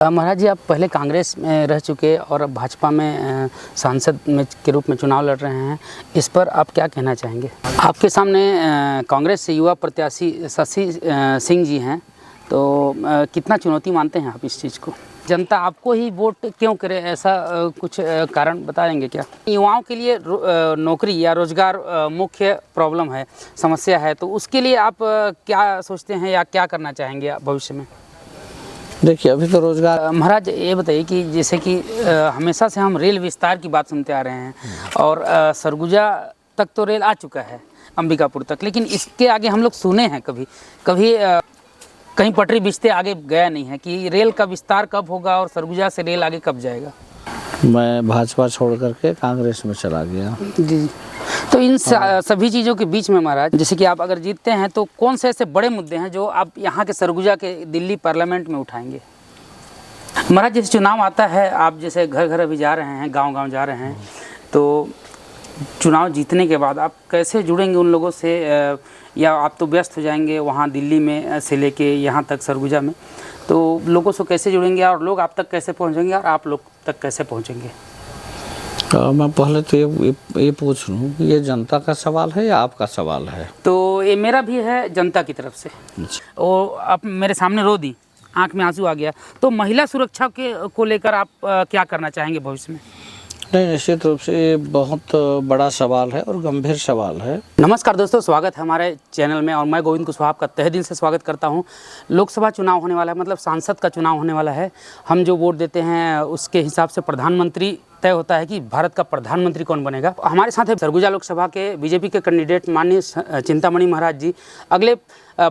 महाराज जी, आप पहले कांग्रेस में रह चुके और अब भाजपा में सांसद में के रूप में चुनाव लड़ रहे हैं। इस पर आप क्या कहना चाहेंगे? आपके सामने कांग्रेस से युवा प्रत्याशी शशि सिंह जी हैं, तो कितना चुनौती मानते हैं आप इस चीज़ को? जनता आपको ही वोट क्यों करे, ऐसा कुछ कारण बताएंगे क्या? युवाओं के लिए नौकरी या रोज़गार मुख्य प्रॉब्लम है, समस्या है, तो उसके लिए आप क्या सोचते हैं या क्या करना चाहेंगे भविष्य में? देखिए, अभी तो रोजगार। महाराज ये बताइए कि जैसे कि हमेशा से हम रेल विस्तार की बात सुनते आ रहे हैं और सरगुजा तक तो रेल आ चुका है, अंबिकापुर तक, लेकिन इसके आगे हम लोग सुने हैं कभी कहीं पटरी बिछते आगे गया नहीं है कि रेल का विस्तार कब होगा और सरगुजा से रेल आगे कब जाएगा। मैं भाजपा छोड़ करके कांग्रेस में चला गया। जी, तो इन सभी चीज़ों के बीच में महाराज, जैसे कि आप अगर जीतते हैं तो कौन से ऐसे बड़े मुद्दे हैं जो आप यहाँ के सरगुजा के दिल्ली पार्लियामेंट में उठाएंगे? महाराज, जैसे चुनाव आता है, आप जैसे घर घर अभी जा रहे हैं, गांव-गांव जा रहे हैं, तो चुनाव जीतने के बाद आप कैसे जुड़ेंगे उन लोगों से, या आप तो व्यस्त हो जाएंगे वहाँ दिल्ली में से लेके यहाँ तक सरगुजा में, तो लोगों से कैसे जुड़ेंगे और लोग आप तक कैसे पहुँचेंगे और आप लोग तक कैसे पहुँचेंगे? मैं पहले तो ये पूछ लूँ कि ये जनता का सवाल है या आपका सवाल है? तो ये मेरा भी है, जनता की तरफ से। और आप मेरे सामने रो दी, आंख में आंसू आ गया, तो महिला सुरक्षा को लेकर आप क्या करना चाहेंगे भविष्य में? नहीं, निश्चित रूप से ये बहुत बड़ा सवाल है और गंभीर सवाल है। नमस्कार दोस्तों, स्वागत है हमारे चैनल में और मैं गोविंद कुशवाहा आपका तहे दिल से स्वागत करता हूं। लोकसभा चुनाव होने वाला है, मतलब सांसद का चुनाव होने वाला है। हम जो वोट देते हैं उसके हिसाब से प्रधानमंत्री तय होता है कि भारत का प्रधानमंत्री कौन बनेगा। हमारे साथ है सरगुजा लोकसभा के बीजेपी के कैंडिडेट माननीय चिंतामणि महाराज जी। अगले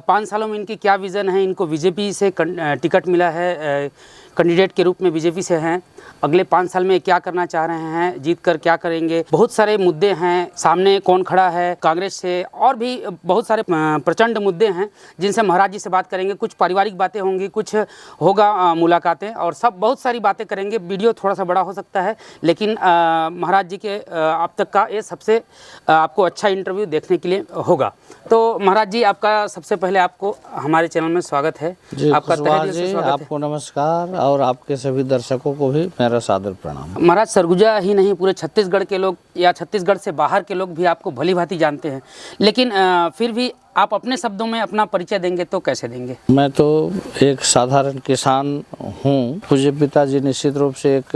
5 सालों में इनकी क्या विज़न है? इनको बीजेपी से टिकट मिला है, कैंडिडेट के रूप में बीजेपी से हैं। अगले 5 साल में क्या करना चाह रहे हैं, जीत कर क्या करेंगे? बहुत सारे मुद्दे हैं, सामने कौन खड़ा है कांग्रेस से, और भी बहुत सारे प्रचंड मुद्दे हैं जिनसे महाराज जी से बात करेंगे। कुछ पारिवारिक बातें होंगी, कुछ होगा मुलाकातें, और सब बहुत सारी बातें करेंगे। वीडियो थोड़ा सा बड़ा हो सकता है, लेकिन महाराज जी के अब तक का ये सबसे आपको अच्छा इंटरव्यू देखने के लिए होगा। तो महाराज जी, आपका सबसे पहले आपको हमारे चैनल में स्वागत है। आपका तहे दिल से स्वागत है। आपको नमस्कार और आपके सभी दर्शकों को भी मेरा सादर प्रणाम। महाराज, सरगुजा ही नहीं, पूरे छत्तीसगढ़ के लोग या छत्तीसगढ़ से बाहर के लोग भी आपको भली भांति जानते हैं, लेकिन फिर भी आप अपने शब्दों में अपना परिचय देंगे तो कैसे देंगे? मैं तो एक साधारण किसान हूँ। मुझे पिताजी निश्चित रूप से एक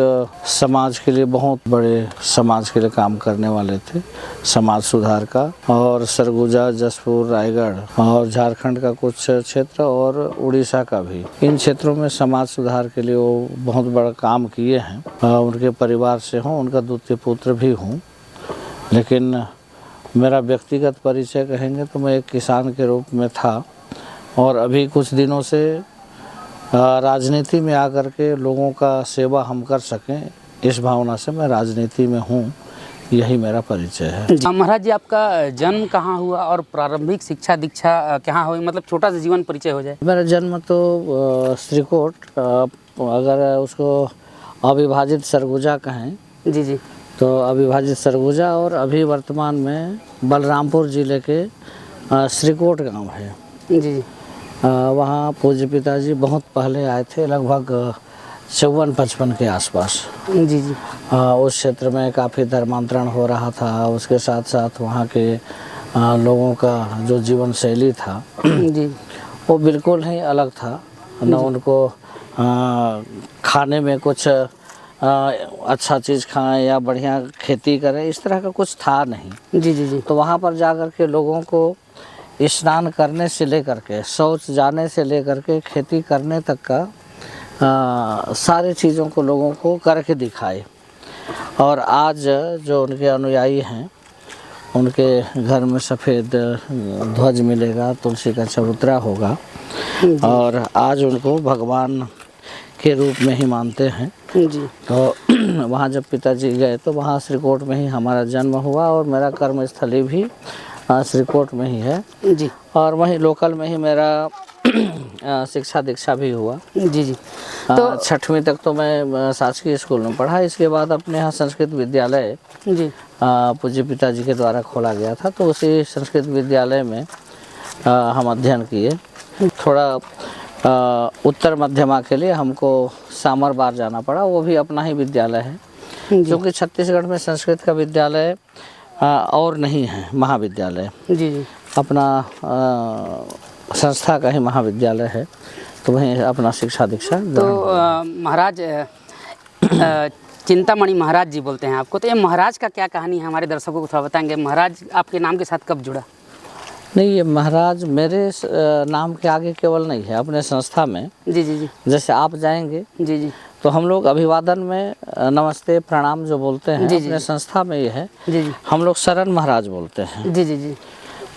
समाज के लिए, बहुत बड़े समाज के लिए काम करने वाले थे, समाज सुधार का, और सरगुजा, जसपुर, रायगढ़ और झारखंड का कुछ क्षेत्र और उड़ीसा का भी, इन क्षेत्रों में समाज सुधार के लिए वो बहुत बड़ा काम किए हैं। उनके परिवार से हूँ, उनका द्वितीय पुत्र भी हूँ। लेकिन मेरा व्यक्तिगत परिचय कहेंगे तो मैं एक किसान के रूप में था, और अभी कुछ दिनों से राजनीति में आकर के लोगों का सेवा हम कर सकें, इस भावना से मैं राजनीति में हूँ। यही मेरा परिचय है। महाराज जी, आपका जन्म कहाँ हुआ और प्रारंभिक शिक्षा दीक्षा कहाँ हुई, मतलब छोटा सा जीवन परिचय हो जाए। मेरा जन्म तो श्रीकोट, अगर उसको अविभाजित सरगुजा कहें जी जी, तो अविभाजित सरगुजा, और अभी वर्तमान में बलरामपुर जिले के श्रीकोट गांव है। जी जी, वहाँ पूज्य पिताजी बहुत पहले आए थे, लगभग 54-55 के आसपास। जी जी, उस क्षेत्र में काफ़ी धर्मांतरण हो रहा था। उसके साथ साथ वहाँ के लोगों का जो जीवन शैली था जी, वो बिल्कुल ही अलग था। न उनको खाने में कुछ अच्छा चीज़ खाएं या बढ़िया खेती करें, इस तरह का कुछ था नहीं। जी जी जी, तो वहाँ पर जाकर के लोगों को स्नान करने से लेकर के, शौच जाने से लेकर के, खेती करने तक का सारी चीज़ों को लोगों को करके दिखाए। और आज जो उनके अनुयायी हैं, उनके घर में सफ़ेद ध्वज मिलेगा, तुलसी का चबूतरा होगा, और आज उनको भगवान के रूप में ही मानते हैं। जी, तो वहाँ जब पिताजी गए तो वहाँ श्रीकोट में ही हमारा जन्म हुआ, और मेरा कर्मस्थली भी श्रीकोट में ही है। जी, और वहीं लोकल में ही मेरा शिक्षा दीक्षा भी हुआ। जी जी, तो 6वीं तक तो मैं शासकीय स्कूल में पढ़ा। इसके बाद अपने यहाँ संस्कृत विद्यालय जी पूज्य पिताजी के द्वारा खोला गया था, तो उसी संस्कृत विद्यालय में हम अध्ययन किए। थोड़ा उत्तर मध्यमा के लिए हमको सामरबार जाना पड़ा, वो भी अपना ही विद्यालय है, क्योंकि छत्तीसगढ़ में संस्कृत का विद्यालय और नहीं है, महाविद्यालय जी जी अपना संस्था का ही महाविद्यालय है, तो वहीं अपना शिक्षा दीक्षा तो महाराज चिंतामणि महाराज जी बोलते हैं आपको, तो ये महाराज का क्या कहानी है, हमारे दर्शकों को थोड़ा बताएंगे। महाराज आपके नाम के साथ कब जुड़ा? नहीं, ये महाराज मेरे नाम के आगे केवल नहीं है, अपने संस्था में जी जी जी जैसे आप जाएंगे जी जी तो हम लोग अभिवादन में नमस्ते प्रणाम जो बोलते हैं, जी, जी, अपने संस्था में ये है, जी जी हम लोग शरण महाराज बोलते हैं। जी जी जी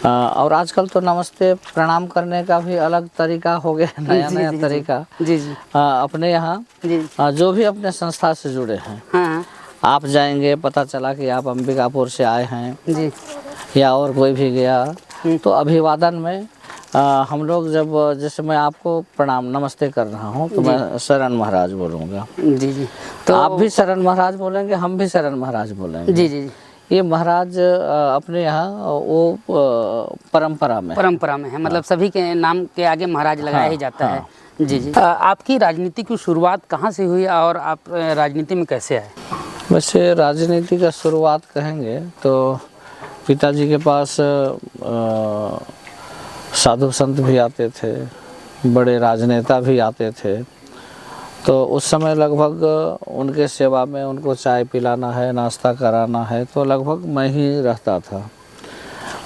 और आजकल तो नमस्ते प्रणाम करने का भी अलग तरीका हो गया, नया नया तरीका। जी जी अपने यहाँ जी जो भी अपने संस्था से जुड़े हैं, हाँ आप जाएंगे, पता चला कि आप अंबिकापुर से आए हैं जी या और कोई भी गया, तो अभिवादन में हम लोग जब, जैसे मैं आपको प्रणाम नमस्ते कर रहा हूँ तो मैं शरण महाराज बोलूँगा, जी जी तो आप भी शरण महाराज बोलेंगे, हम भी शरण महाराज बोलेंगे। जी जी ये महाराज अपने यहाँ वो परंपरा में है, मतलब सभी के नाम के आगे महाराज लगाया ही जाता है। जी जी आपकी राजनीति की शुरुआत कहाँ से हुई और आप राजनीति में कैसे आए? वैसे राजनीति का शुरुआत कहेंगे तो पिताजी के पास साधु संत भी आते थे, बड़े राजनेता भी आते थे, तो उस समय लगभग उनके सेवा में उनको चाय पिलाना है, नाश्ता कराना है, तो लगभग मैं ही रहता था।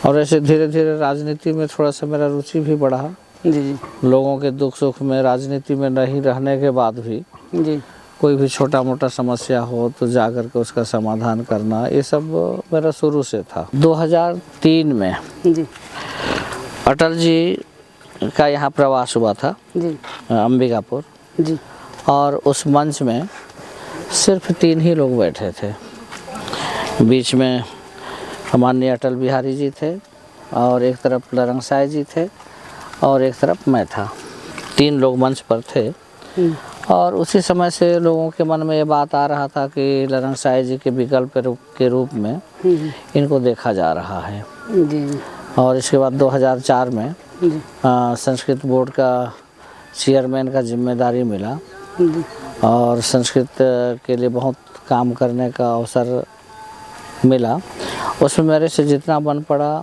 और ऐसे धीरे धीरे राजनीति में थोड़ा सा मेरा रुचि भी बढ़ा। जी जी लोगों के दुख सुख में राजनीति में नहीं रहने के बाद भी जी कोई भी छोटा मोटा समस्या हो तो जाकर के उसका समाधान करना, ये सब मेरा शुरू से था। 2003 में जी अटल जी का यहाँ प्रवास हुआ था जी अंबिकापुर, जी और उस मंच में सिर्फ 3 ही लोग बैठे थे। बीच में माननीय अटल बिहारी जी थे, और एक तरफ लरंग साय जी थे, और एक तरफ मैं था। 3 लोग मंच पर थे, और उसी समय से लोगों के मन में ये बात आ रहा था कि लरंग साय जी के विकल्प के रूप में इनको देखा जा रहा है। जी और इसके बाद 2004 में संस्कृत बोर्ड का चेयरमैन का जिम्मेदारी मिला, और संस्कृत के लिए बहुत काम करने का अवसर मिला। उसमें मेरे से जितना बन पड़ा,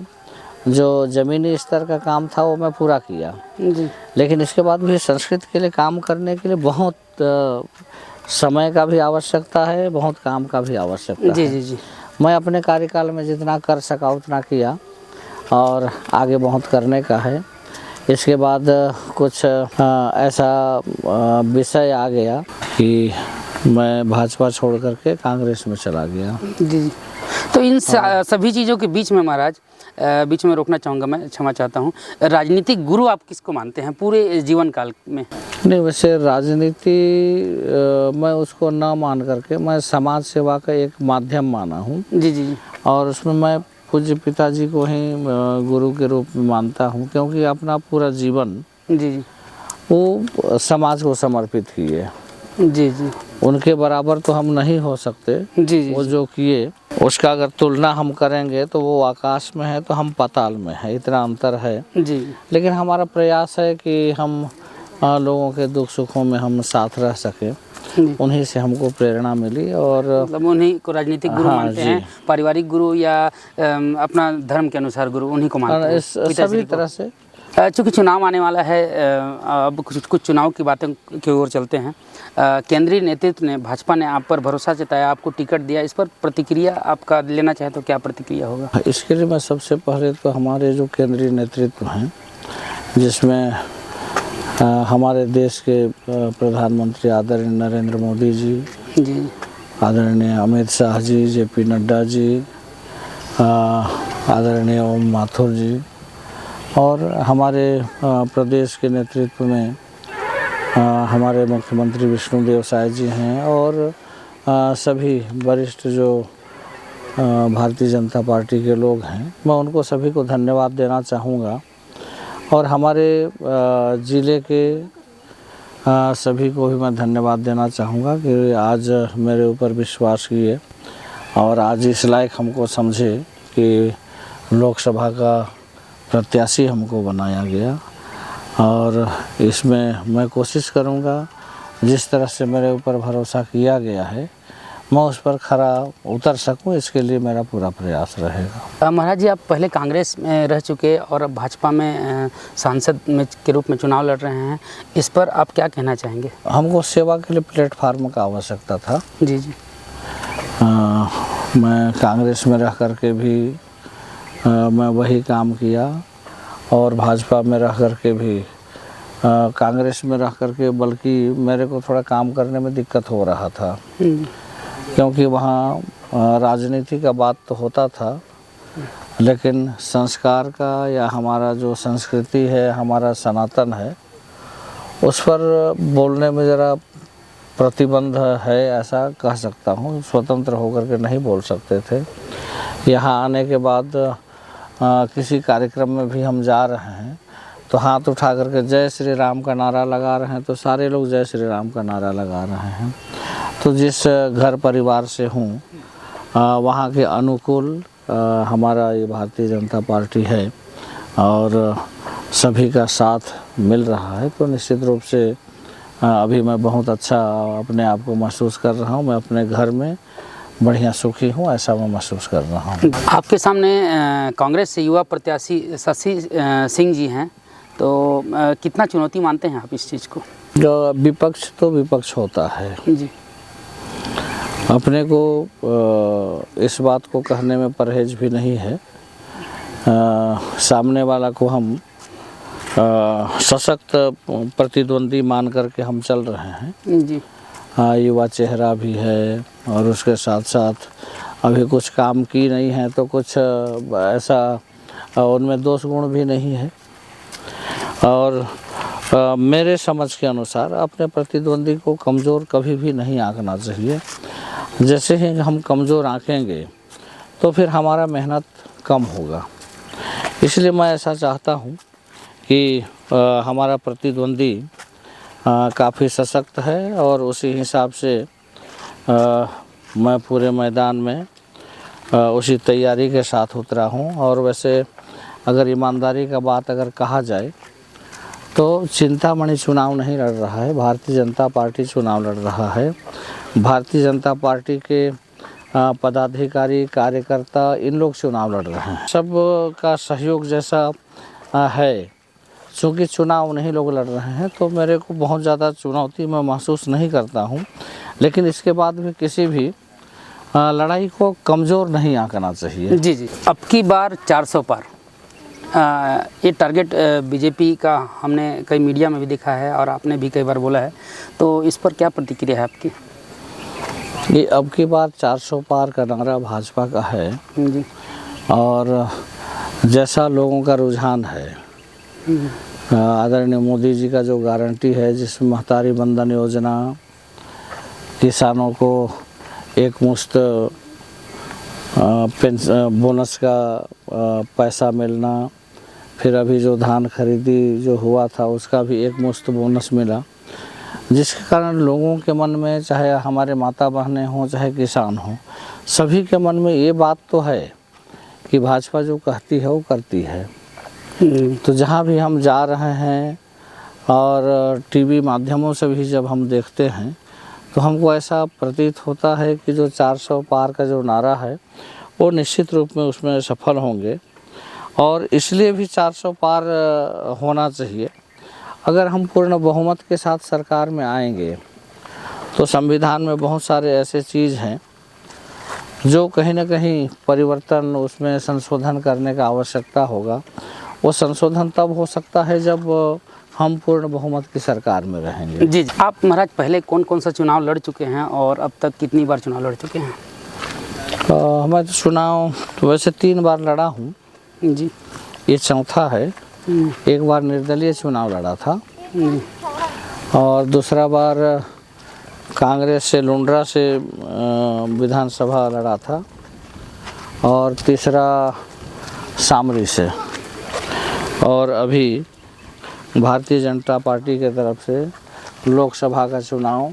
जो ज़मीनी स्तर का काम था वो मैं पूरा किया, जी लेकिन इसके बाद भी संस्कृत के लिए काम करने के लिए बहुत समय का भी आवश्यकता है, बहुत काम का भी आवश्यकता जी है। जी जी मैं अपने कार्यकाल में जितना कर सका उतना किया, और आगे बहुत करने का है। इसके बाद कुछ ऐसा विषय आ गया कि मैं भाजपा छोड़ करके कांग्रेस में चला गया। जी तो इन सभी चीज़ों के बीच में महाराज, बीच में रोकना चाहूँगा, मैं क्षमा चाहता हूँ, राजनीतिक गुरु आप किसको मानते हैं पूरे जीवन काल में? नहीं, वैसे राजनीति मैं उसको ना मान करके मैं समाज सेवा का एक माध्यम माना हूँ। जी जी जी और उसमें मैं पूज्य पिताजी को ही गुरु के रूप में मानता हूँ, क्योंकि अपना पूरा जीवन जी जी वो समाज को समर्पित किए। जी जी उनके बराबर तो हम नहीं हो सकते। जी जी वो जो किए उसका अगर तुलना हम करेंगे तो वो आकाश में है तो हम पाताल में है, इतना अंतर है। जी लेकिन हमारा प्रयास है कि हम लोगों के दुख सुखों में हम साथ रह सकें। उन्हीं से हमको प्रेरणा मिली, और मतलब उन्हीं को राजनीतिक गुरु हाँ, मानते हैं, पारिवारिक गुरु या अपना धर्म के अनुसार गुरु, उन्हीं को मानते हैं सभी तरह से। चूँकि चुनाव आने वाला है, अब कुछ चुनाव की बातें की ओर चलते हैं। केंद्रीय नेतृत्व ने, भाजपा ने आप पर भरोसा जताया, आपको टिकट दिया, इस पर प्रतिक्रिया आपका लेना चाहे तो क्या प्रतिक्रिया होगा? इसके लिए मैं सबसे पहले तो हमारे जो केंद्रीय नेतृत्व हैं, जिसमें हमारे देश के प्रधानमंत्री आदरणीय नरेंद्र मोदी जी, आदरणीय अमित शाह जी, JP नड्डा जी, आदरणीय ओम माथुर जी, और हमारे प्रदेश के नेतृत्व में हमारे मुख्यमंत्री विष्णुदेव साय जी हैं, और सभी वरिष्ठ जो भारतीय जनता पार्टी के लोग हैं, मैं उनको सभी को धन्यवाद देना चाहूँगा। और हमारे ज़िले के सभी को भी मैं धन्यवाद देना चाहूँगा कि आज मेरे ऊपर विश्वास किए और आज इस लायक हमको समझे कि लोकसभा का प्रत्याशी हमको बनाया गया। और इसमें मैं कोशिश करूँगा जिस तरह से मेरे ऊपर भरोसा किया गया है मैं उस पर खरा उतर सकूं, इसके लिए मेरा पूरा प्रयास रहेगा। महाराज जी, आप पहले कांग्रेस में रह चुके और अब भाजपा में सांसद में के रूप में चुनाव लड़ रहे हैं, इस पर आप क्या कहना चाहेंगे? हमको सेवा के लिए प्लेटफार्म का आवश्यकता था। जी जी। मैं कांग्रेस में रह कर के भी मैं वही काम किया और भाजपा में रह कर के भी कांग्रेस में रह कर के बल्कि मेरे को थोड़ा काम करने में दिक्कत हो रहा था, क्योंकि वहाँ राजनीति का बात तो होता था लेकिन संस्कार का या हमारा जो संस्कृति है, हमारा सनातन है, उस पर बोलने में ज़रा प्रतिबंध है, ऐसा कह सकता हूँ। स्वतंत्र होकर के नहीं बोल सकते थे। यहाँ आने के बाद किसी कार्यक्रम में भी हम जा रहे हैं तो हाथ उठा करके जय श्री राम का नारा लगा रहे हैं तो सारे लोग जय श्री राम का नारा लगा रहे हैं। तो जिस घर परिवार से हूँ वहाँ के अनुकूल हमारा ये भारतीय जनता पार्टी है और सभी का साथ मिल रहा है, तो निश्चित रूप से अभी मैं बहुत अच्छा अपने आप को महसूस कर रहा हूँ। मैं अपने घर में बढ़िया सुखी हूँ, ऐसा मैं महसूस कर रहा हूँ। आपके सामने कांग्रेस से युवा प्रत्याशी शशि सिंह जी हैं, तो कितना चुनौती मानते हैं आप इस चीज़ को? जो विपक्ष तो विपक्ष होता है जी। अपने को इस बात को कहने में परहेज भी नहीं है। सामने वाला को हम सशक्त प्रतिद्वंदी मान करके हम चल रहे हैं। जी। युवा चेहरा भी है और उसके साथ साथ अभी कुछ काम की नहीं है तो कुछ ऐसा उनमें दोष गुण भी नहीं है। और मेरे समझ के अनुसार अपने प्रतिद्वंदी को कमज़ोर कभी भी नहीं आंकना चाहिए। जैसे ही हम कमज़ोर आंकेंगे तो फिर हमारा मेहनत कम होगा। इसलिए मैं ऐसा चाहता हूँ कि हमारा प्रतिद्वंदी काफ़ी सशक्त है और उसी हिसाब से मैं पूरे मैदान में उसी तैयारी के साथ उतरा हूँ। और वैसे अगर ईमानदारी का बात अगर कहा जाए तो चिंतामणि चुनाव नहीं लड़ रहा है, भारतीय जनता पार्टी चुनाव लड़ रहा है। भारतीय जनता पार्टी के पदाधिकारी कार्यकर्ता इन लोग चुनाव लड़ रहे हैं। सब का सहयोग जैसा है, चूँकि चुनाव नहीं लोग लड़ रहे हैं तो मेरे को बहुत ज़्यादा चुनौती मैं महसूस नहीं करता हूँ। लेकिन इसके बाद भी किसी भी लड़ाई को कमज़ोर नहीं आंकना चाहिए। जी जी। अब की बार 400 पार ये टारगेट बीजेपी का हमने कई मीडिया में भी देखा है और आपने भी कई बार बोला है, तो इस पर क्या प्रतिक्रिया है आपकी? ये अब की बार 400 पार का नारा भाजपा का है जी। और जैसा लोगों का रुझान है, आदरणीय मोदी जी का जो गारंटी है जिसमें महतारी बंधन योजना, किसानों को एक मुश्त बोनस का पैसा मिलना, फिर अभी जो धान खरीदी जो हुआ था उसका भी एक मुश्त बोनस मिला, जिसके कारण लोगों के मन में, चाहे हमारे माता बहनें हों चाहे किसान हों, सभी के मन में ये बात तो है कि भाजपा जो कहती है वो करती है। तो जहाँ भी हम जा रहे हैं और टीवी माध्यमों से भी जब हम देखते हैं तो हमको ऐसा प्रतीत होता है कि जो 400 पार का जो नारा है वो निश्चित रूप में उसमें सफल होंगे। और इसलिए भी 400 पार होना चाहिए। अगर हम पूर्ण बहुमत के साथ सरकार में आएंगे तो संविधान में बहुत सारे ऐसे चीज़ हैं जो कहीं ना कहीं परिवर्तन, उसमें संशोधन करने का आवश्यकता होगा। वो संशोधन तब हो सकता है जब हम पूर्ण बहुमत की सरकार में रहेंगे। जी जी। आप महाराज पहले कौन कौन सा चुनाव लड़ चुके हैं और अब तक कितनी बार चुनाव लड़ चुके हैं? मैं तो चुनाव तो वैसे 3 बार लड़ा हूँ जी। ये चौथा है। एक बार निर्दलीय चुनाव लड़ा था और दूसरा बार कांग्रेस से लुंड्रा से विधानसभा लड़ा था और तीसरा सामरी से, और अभी भारतीय जनता पार्टी के तरफ से लोकसभा का चुनाव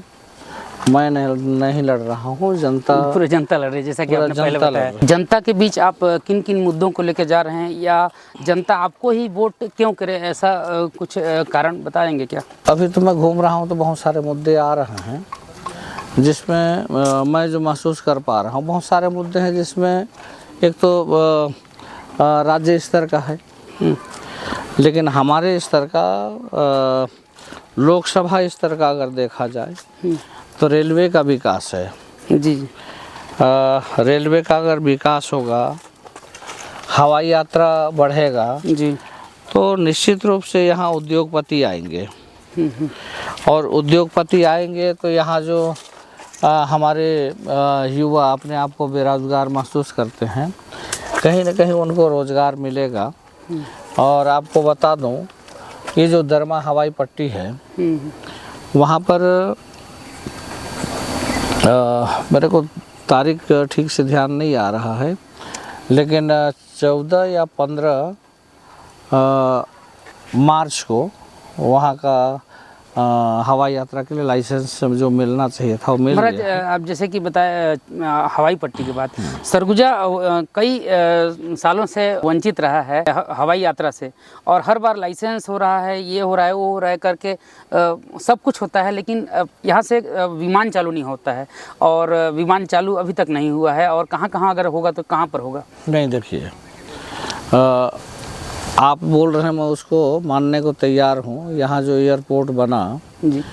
मैं नहीं लड़ रहा हूँ, जनता पूरी जनता लड़ रही है, जैसा कि पूरा आपने पहले जनता बताया। लड़ रही जनता के बीच आप किन किन मुद्दों को लेकर जा रहे हैं, या जनता आपको ही वोट क्यों करे, ऐसा कुछ कारण बताएंगे क्या? अभी तो मैं घूम रहा हूँ तो बहुत सारे मुद्दे आ रहे हैं, जिसमें मैं जो महसूस कर पा रहा हूँ, बहुत सारे मुद्दे हैं जिसमें एक तो राज्य स्तर का है, लेकिन हमारे स्तर का लोकसभा स्तर का अगर देखा जाए तो रेलवे का विकास है। जी रेलवे का अगर विकास होगा, हवाई यात्रा बढ़ेगा, जी, तो निश्चित रूप से यहाँ उद्योगपति आएंगे, और उद्योगपति आएंगे तो यहाँ जो हमारे युवा अपने आप को बेरोजगार महसूस करते हैं, कहीं ना कहीं उनको रोजगार मिलेगा। और आपको बता दूं, ये जो दरमा हवाई पट्टी है, वहाँ पर मेरे को तारीख ठीक से ध्यान नहीं आ रहा है, लेकिन 14 या 15 मार्च को वहाँ का हवाई यात्रा के लिए लाइसेंस जो मिलना चाहिए था वो मिल महाराज, गया। आप जैसे कि बताया हवाई पट्टी के बाद सरगुजा कई सालों से वंचित रहा है हवाई यात्रा से, और हर बार लाइसेंस हो रहा है, ये हो रहा है, वो हो रहा है करके सब कुछ होता है, लेकिन यहाँ से विमान चालू नहीं होता है, और विमान चालू अभी तक नहीं हुआ है, और कहाँ अगर होगा तो कहाँ पर होगा? नहीं, देखिए, आप बोल रहे हैं, मैं उसको मानने को तैयार हूँ। यहाँ जो एयरपोर्ट बना जी,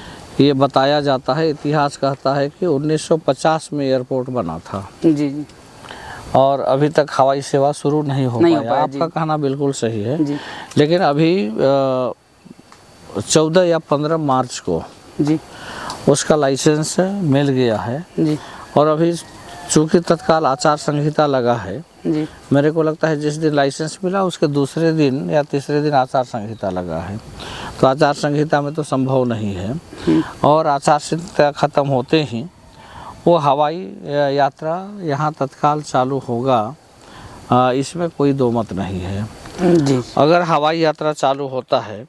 ये बताया जाता है, इतिहास कहता है कि 1950 में एयरपोर्ट बना था, जी जी, और अभी तक हवाई सेवा शुरू नहीं हो पाया। आपका जी। कहना बिल्कुल सही है जी लेकिन अभी 14 या 15 मार्च को जी उसका लाइसेंस मिल गया है, जी और अभी चूँकि तत्काल आचार संहिता लगा है, जी, मेरे को लगता है जिस दिन लाइसेंस मिला उसके दूसरे दिन या तीसरे दिन आचार संहिता लगा है, तो आचार संहिता में तो संभव नहीं है। और आचार संहिता ख़त्म होते ही वो हवाई यात्रा यहाँ तत्काल चालू होगा, इसमें कोई दो मत नहीं है। जी, अगर हवाई यात्रा चालू होता है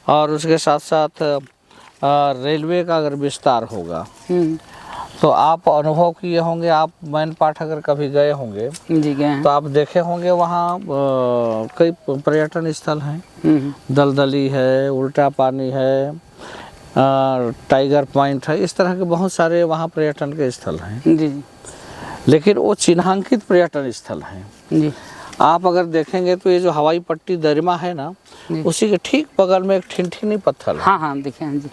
और उसके साथ साथ रेलवे का अगर विस्तार होगा, तो आप अनुभव किए होंगे, आप मैन पाठ अगर कभी गए होंगे जी गए हैं। तो आप देखे होंगे वहाँ कई पर्यटन स्थल हैं, दलदली है, उल्टा पानी है, टाइगर पॉइंट है, इस तरह के बहुत सारे वहाँ पर्यटन के स्थल हैं। जी जी लेकिन वो चिन्हांकित पर्यटन स्थल हैं। जी, आप अगर देखेंगे तो ये जो हवाई पट्टी दरिमा है ना, उसी के ठीक बगल में एक ठिनठिनी पत्थर है। हाँ देखे हैं जी।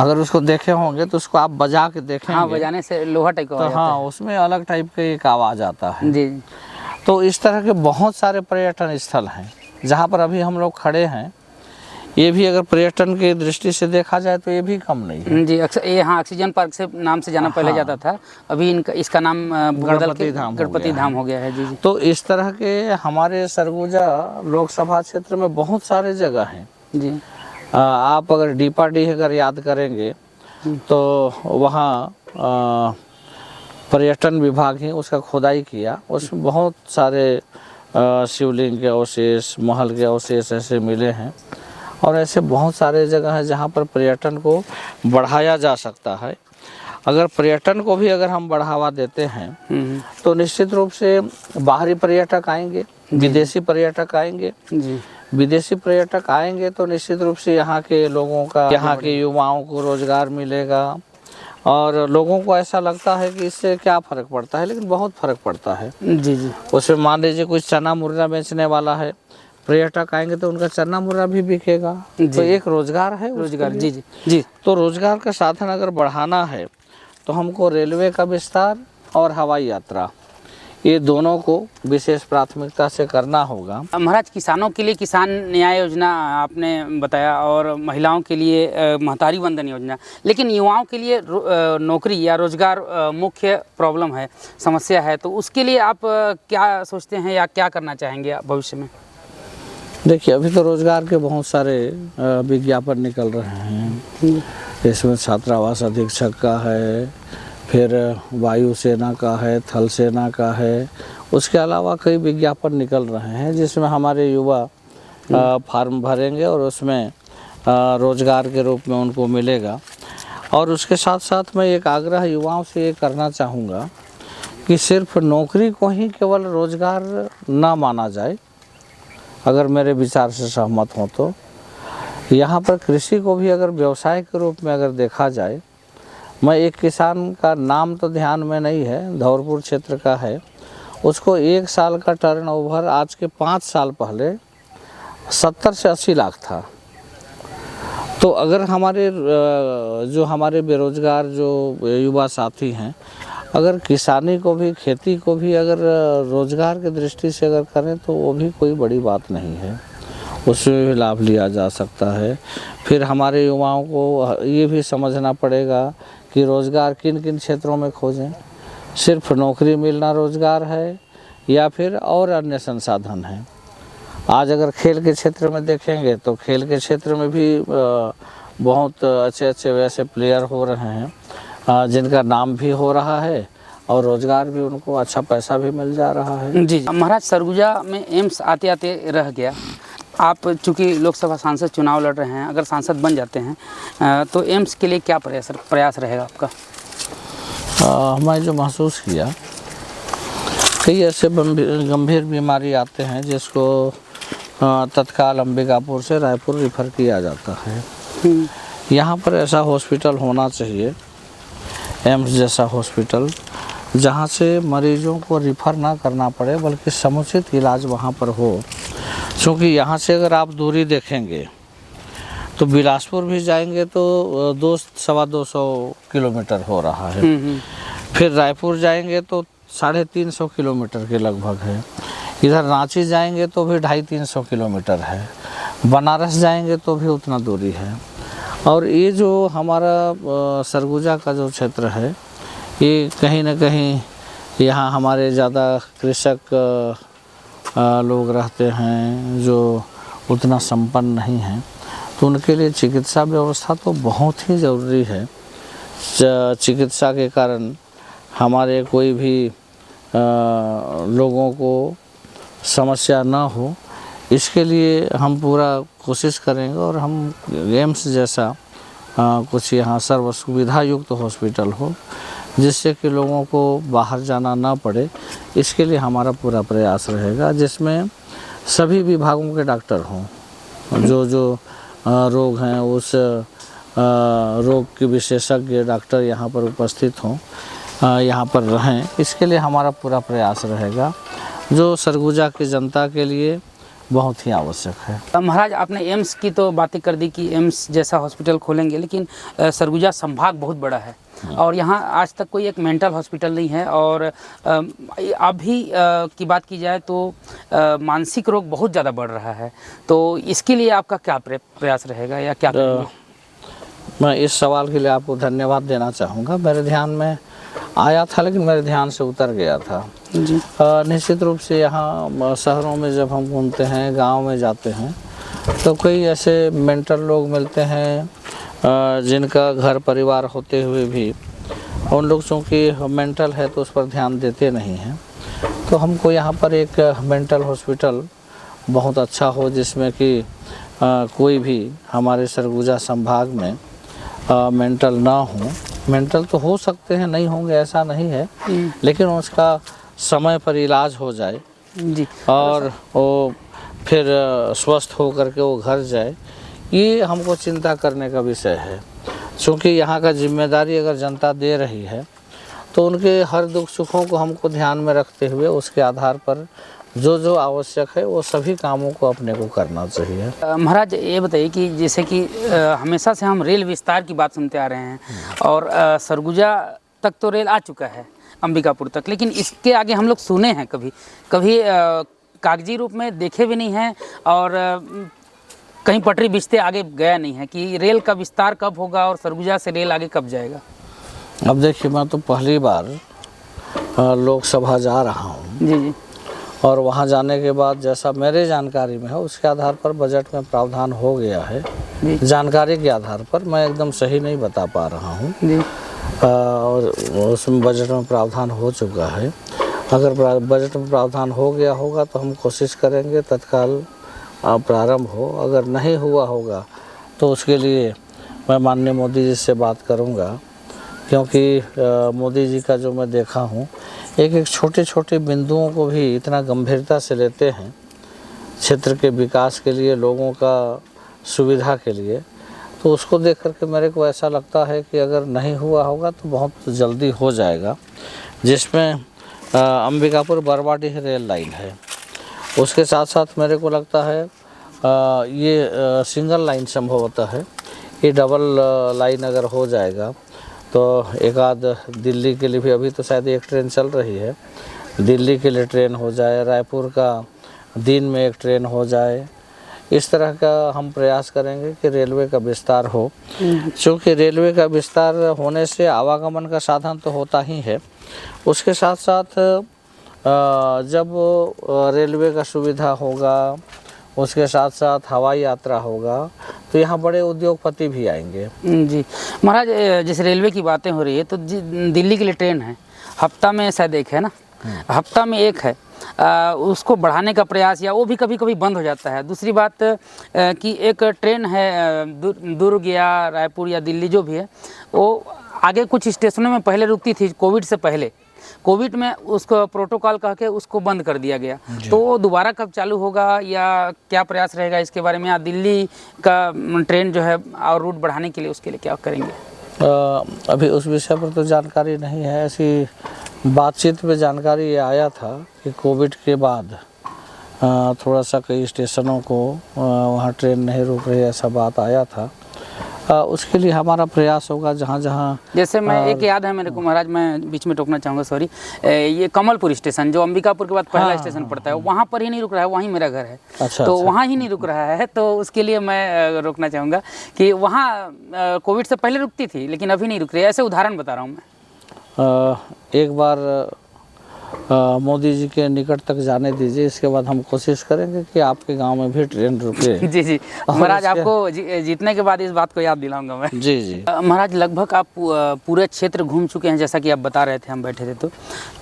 अगर उसको देखे होंगे तो उसको आप बजा के देखेंगे, हाँ, बजाने से लोहा टाइप का तो हो जाता हाँ, उसमें अलग टाइप का एक आवाज़ आता है। है। जी तो इस तरह के बहुत सारे पर्यटन स्थल हैं जहाँ पर अभी हम लोग खड़े हैं। ये भी अगर पर्यटन की दृष्टि से देखा जाए तो ये भी कम नहीं है। जी, अक्सर ये हाँ ऑक्सीजन पार्क से नाम से जाना पहले जाता था, अभी इसका नाम बदल के गणपति धाम हो गया है। जी जी, तो इस तरह के हमारे सरगुजा लोकसभा क्षेत्र में बहुत सारे जगह हैं। जी आप अगर डीपाडीह अगर याद करेंगे तो वहाँ पर्यटन विभाग ही उसका खुदाई किया, उसमें बहुत सारे शिवलिंग के अवशेष, महल के अवशेष ऐसे मिले हैं, और ऐसे बहुत सारे जगह हैं जहाँ पर पर्यटन को बढ़ाया जा सकता है। अगर पर्यटन को भी अगर हम बढ़ावा देते हैं तो निश्चित रूप से बाहरी पर्यटक आएंगे, विदेशी पर्यटक आएंगे। जी, विदेशी पर्यटक आएंगे तो निश्चित रूप से यहाँ के लोगों का, यहाँ के युवाओं को रोजगार मिलेगा, और लोगों को ऐसा लगता है कि इससे क्या फ़र्क पड़ता है, लेकिन बहुत फ़र्क पड़ता है। जी जी, उसमें मान लीजिए कुछ चना मुर्रा बेचने वाला है, पर्यटक आएंगे तो उनका चना मुर्रा भी बिकेगा, तो एक रोजगार है, रोजगार। जी जी जी, तो रोजगार का साधन अगर बढ़ाना है तो हमको रेलवे का विस्तार और हवाई यात्रा, ये दोनों को विशेष प्राथमिकता से करना होगा। महाराज, किसानों के लिए किसान न्याय योजना आपने बताया, और महिलाओं के लिए महतारी वंदन योजना, लेकिन युवाओं के लिए नौकरी या रोजगार मुख्य प्रॉब्लम है, समस्या है, तो उसके लिए आप क्या सोचते हैं या क्या करना चाहेंगे आप भविष्य में? देखिए, अभी तो रोजगार के बहुत सारे विज्ञापन निकल रहे हैं। इसमें छात्रावास अधीक्षक का है, फिर वायुसेना का है, थल सेना का है, उसके अलावा कई विज्ञापन निकल रहे हैं जिसमें हमारे युवा फॉर्म भरेंगे और उसमें रोजगार के रूप में उनको मिलेगा। और उसके साथ साथ मैं एक आग्रह युवाओं से ये करना चाहूँगा कि सिर्फ नौकरी को ही केवल रोजगार ना माना जाए। अगर मेरे विचार से सहमत हों तो यहाँ पर कृषि को भी अगर व्यवसाय के रूप में अगर देखा जाए, मैं एक किसान का नाम तो ध्यान में नहीं है, धौरपुर क्षेत्र का है, उसको 1 साल का टर्नओवर आज के 5 साल पहले 70 से 80 लाख था। तो अगर हमारे बेरोजगार जो युवा साथी हैं, अगर किसानी को भी, खेती को भी अगर रोजगार की दृष्टि से अगर करें तो वो भी कोई बड़ी बात नहीं है, उसमें भी लाभ लिया जा सकता है। फिर हमारे युवाओं को ये भी समझना पड़ेगा कि रोज़गार किन किन क्षेत्रों में खोजें, सिर्फ नौकरी मिलना रोज़गार है या फिर और अन्य संसाधन हैं। आज अगर खेल के क्षेत्र में देखेंगे तो खेल के क्षेत्र में भी बहुत अच्छे अच्छे वैसे प्लेयर हो रहे हैं जिनका नाम भी हो रहा है और रोज़गार भी, उनको अच्छा पैसा भी मिल जा रहा है। जी महाराज, सरगुजा में एम्स आते आते रह गया। आप चूँकि लोकसभा सांसद चुनाव लड़ रहे हैं, अगर सांसद बन जाते हैं तो एम्स के लिए क्या प्रयास रहेगा आपका? मैं जो महसूस किया, कई ऐसे गंभीर बीमारी आते हैं जिसको तत्काल अंबिकापुर से रायपुर रिफ़र किया जाता है। यहाँ पर ऐसा हॉस्पिटल होना चाहिए, एम्स जैसा हॉस्पिटल, जहाँ से मरीजों को रिफ़र ना करना पड़े बल्कि समुचित इलाज वहाँ पर हो। क्योंकि यहाँ से अगर आप दूरी देखेंगे तो बिलासपुर भी जाएंगे तो 200-225 किलोमीटर हो रहा है, फिर रायपुर जाएंगे तो 350 किलोमीटर के लगभग है, इधर रांची जाएंगे तो भी 250-300 किलोमीटर है, बनारस जाएंगे तो भी उतना दूरी है। और ये जो हमारा सरगुजा का जो क्षेत्र है, ये कहीं ना कहीं यहाँ हमारे ज़्यादा कृषक लोग रहते हैं जो उतना संपन्न नहीं हैं, तो उनके लिए चिकित्सा व्यवस्था तो बहुत ही ज़रूरी है। चिकित्सा के कारण हमारे कोई भी लोगों को समस्या ना हो, इसके लिए हम पूरा कोशिश करेंगे और हम एम्स जैसा कुछ यहाँ सर्व सुविधा युक्त हॉस्पिटल हो, जिससे कि लोगों को बाहर जाना ना पड़े। इसके लिए हमारा पूरा प्रयास रहेगा, जिसमें सभी विभागों के डॉक्टर हों, जो रोग हैं उस रोग के विशेषज्ञ डॉक्टर यहाँ पर उपस्थित हों, यहाँ पर रहें। इसके लिए हमारा पूरा प्रयास रहेगा, जो सरगुजा की जनता के लिए बहुत ही आवश्यक है। महाराज, आपने एम्स की तो बातें कर दी कि एम्स जैसा हॉस्पिटल खोलेंगे, लेकिन सरगुजा संभाग बहुत बड़ा है और यहाँ आज तक कोई एक मेंटल हॉस्पिटल नहीं है। और अभी की बात की जाए तो मानसिक रोग बहुत ज़्यादा बढ़ रहा है, तो इसके लिए आपका क्या प्रयास रहेगा या क्या करेंगे? मैं इस सवाल के लिए आपको धन्यवाद देना चाहूँगा। मेरे ध्यान में आया था लेकिन मेरे ध्यान से उतर गया था जी। निश्चित रूप से यहाँ शहरों में जब हम घूमते हैं, गांव में जाते हैं, तो कई ऐसे मेंटल लोग मिलते हैं जिनका घर परिवार होते हुए भी उन लोग चूँकि मेंटल है तो उस पर ध्यान देते नहीं हैं। तो हमको यहाँ पर एक मेंटल हॉस्पिटल बहुत अच्छा हो, जिसमें कि कोई भी हमारे सरगुजा संभाग में मेंटल ना हो। मेंटल तो हो सकते हैं, नहीं होंगे ऐसा नहीं है, लेकिन उसका समय पर इलाज हो जाए जी, और वो फिर स्वस्थ हो करके वो घर जाए, ये हमको चिंता करने का विषय है। क्योंकि यहाँ का जिम्मेदारी अगर जनता दे रही है तो उनके हर दुख सुखों को हमको ध्यान में रखते हुए उसके आधार पर जो आवश्यक है वो सभी कामों को अपने को करना चाहिए। महाराज, ये बताइए कि जैसे कि हमेशा से हम रेल विस्तार की बात सुनते आ रहे हैं और सरगुजा तक तो रेल आ चुका है, अंबिकापुर तक, लेकिन इसके आगे हम लोग सुने हैं कभी कागजी रूप में देखे भी नहीं हैं और कहीं पटरी बिछते आगे गया नहीं है कि रेल का विस्तार कब होगा और सरगुजा से रेल आगे कब जाएगा। अब देखिए, मैं तो पहली बार लोकसभा जा रहा हूँ जी, और वहाँ जाने के बाद जैसा मेरे जानकारी में है उसके आधार पर बजट में प्रावधान हो गया है। जानकारी के आधार पर मैं एकदम सही नहीं बता पा रहा हूँ और उसमें बजट में प्रावधान हो चुका है। अगर बजट में प्रावधान हो गया होगा तो हम कोशिश करेंगे तत्काल प्रारंभ हो, अगर नहीं हुआ होगा तो उसके लिए मैं माननीय मोदी जी से बात करूंगा, क्योंकि मोदी जी का जो मैं देखा हूं, एक एक छोटे छोटे बिंदुओं को भी इतना गंभीरता से लेते हैं क्षेत्र के विकास के लिए, लोगों का सुविधा के लिए। तो उसको देख करके मेरे को ऐसा लगता है कि अगर नहीं हुआ होगा तो बहुत जल्दी हो जाएगा। जिसमें अंबिकापुर बरवाडीह रेल लाइन है, उसके साथ साथ मेरे को लगता है ये सिंगल लाइन संभवतः है, ये डबल लाइन अगर हो जाएगा तो एक आध दिल्ली के लिए भी, अभी तो शायद एक ट्रेन चल रही है, दिल्ली के लिए ट्रेन हो जाए, रायपुर का दिन में एक ट्रेन हो जाए, इस तरह का हम प्रयास करेंगे कि रेलवे का विस्तार हो। क्योंकि रेलवे का विस्तार होने से आवागमन का साधन तो होता ही है, उसके साथ साथ जब रेलवे का सुविधा होगा, उसके साथ साथ हवाई यात्रा होगा, तो यहाँ बड़े उद्योगपति भी आएंगे। जी महाराज, जैसे रेलवे की बातें हो रही है तो दिल्ली के लिए ट्रेन है, हफ्ता में शायद एक है ना, हफ्ता में एक है, उसको बढ़ाने का प्रयास, या वो भी कभी कभी बंद हो जाता है। दूसरी बात कि एक ट्रेन है दुर्ग या रायपुर या दिल्ली जो भी है, वो आगे कुछ स्टेशनों में पहले रुकती थी कोविड से पहले, कोविड में उसको प्रोटोकॉल कह के उसको बंद कर दिया गया। तो वो दोबारा कब चालू होगा या क्या प्रयास रहेगा इसके बारे में, या दिल्ली का ट्रेन जो है और रूट बढ़ाने के लिए उसके लिए क्या करेंगे? अभी उस विषय पर तो जानकारी नहीं है। ऐसी बातचीत में जानकारी ये आया था कि कोविड के बाद थोड़ा सा कई स्टेशनों को वहाँ ट्रेन नहीं रुक रही, ऐसा बात आया था। उसके लिए हमारा प्रयास होगा जहाँ जहाँ, जैसे मैं एक याद है मेरे को महाराज, मैं बीच में टोकना चाहूँगा, सॉरी, ये कमलपुर स्टेशन जो अंबिकापुर के बाद पहला स्टेशन पड़ता है, वहाँ पर ही नहीं रुक रहा है, वहीं मेरा घर है। अच्छा, तो वहाँ ही नहीं रुक रहा है, तो उसके लिए मैं रोकना चाहूँगा कि वहाँ कोविड से पहले रुकती थी लेकिन अभी नहीं रुक रही है। ऐसे उदाहरण बता रहा हूँ मैं। एक बार मोदी जी के निकट तक जाने दीजिए, इसके बाद हम कोशिश करेंगे कि आपके गांव में भी ट्रेन रुके। जी जी महाराज, आपको जीतने के बाद इस बात को याद दिलाऊंगा मैं। जी जी महाराज, लगभग आप पूरे क्षेत्र घूम चुके हैं, जैसा कि आप बता रहे थे, हम बैठे थे